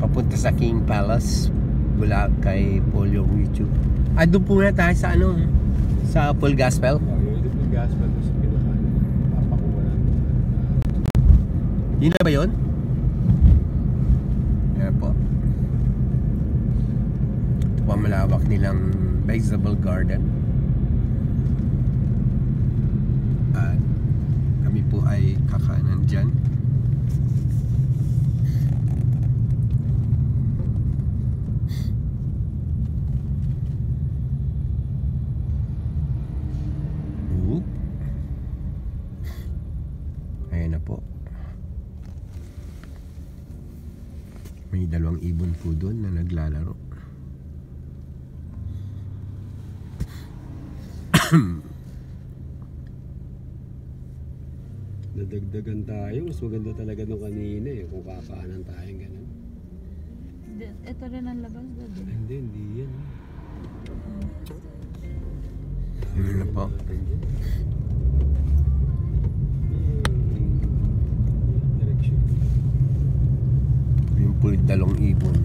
papunta sa King Palace mula kay Paul yung YouTube. Doon po na tayo sa ano, sa Full Gospel. Yung Full Gospel sa pinaka papakuha na. Yun na ba yun? Yan po. Ito pa malawak nilang vegetable garden. At kami po ay kakanan dyan. Ayan na po. May dalawang ibon po doon na naglalaro. Nadagdagan tayo. Mas maganda talaga nung kanina eh. Kung kakaanan tayo ganun. Ito rin ang labas doon. Hindi yan. Ayan na po. Yung po yung dalawang ibon.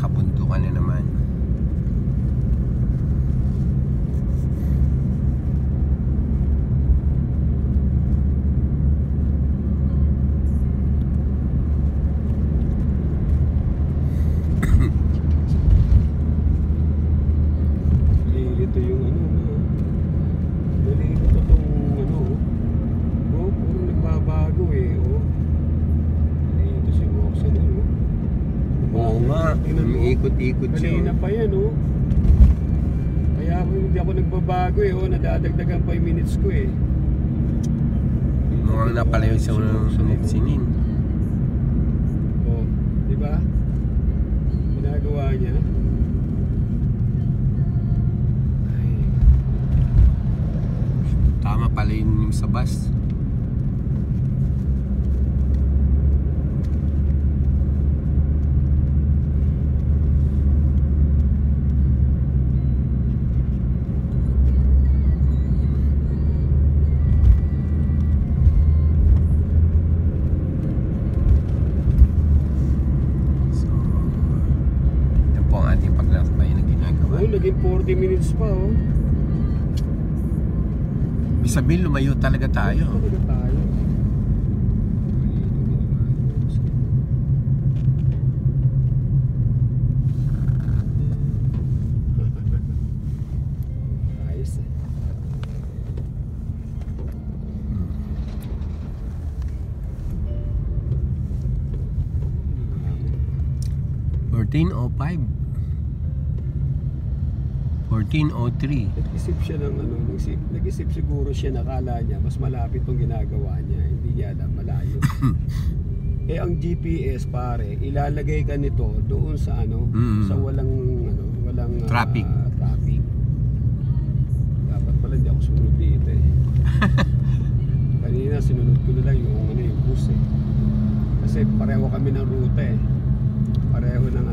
Kabundukan na naman. Lilito yung ano na. Nalilito tong ano. Puro nagbabago eh. Nalilito si Moxen ano. Oo nga, umiikot-ikot siya. Kanina pa yan Kaya hindi ako nagbabago nadadagdagan pa yung minutes ko Mukhang na pala yung sunod sinin. Di ba? Ginagawa niya. Ay. Tama pala yung sa bus. Naging 40 minutes pa Ibig sabihin lumayo talaga tayo. Ayos 14:05. 14:03. Nag-isip siya ng nag-isip siguro siya, nakala niya mas malapit tong ginagawa niya, hindi niya alam malayo. Ang GPS pare, ilalagay ka nito doon sa sa walang traffic. Traffic. Dapat pala hindi ako sumunod dito Kanina sinunod ko na lang yung bus Kasi pareho kami ng ruta Pareho ng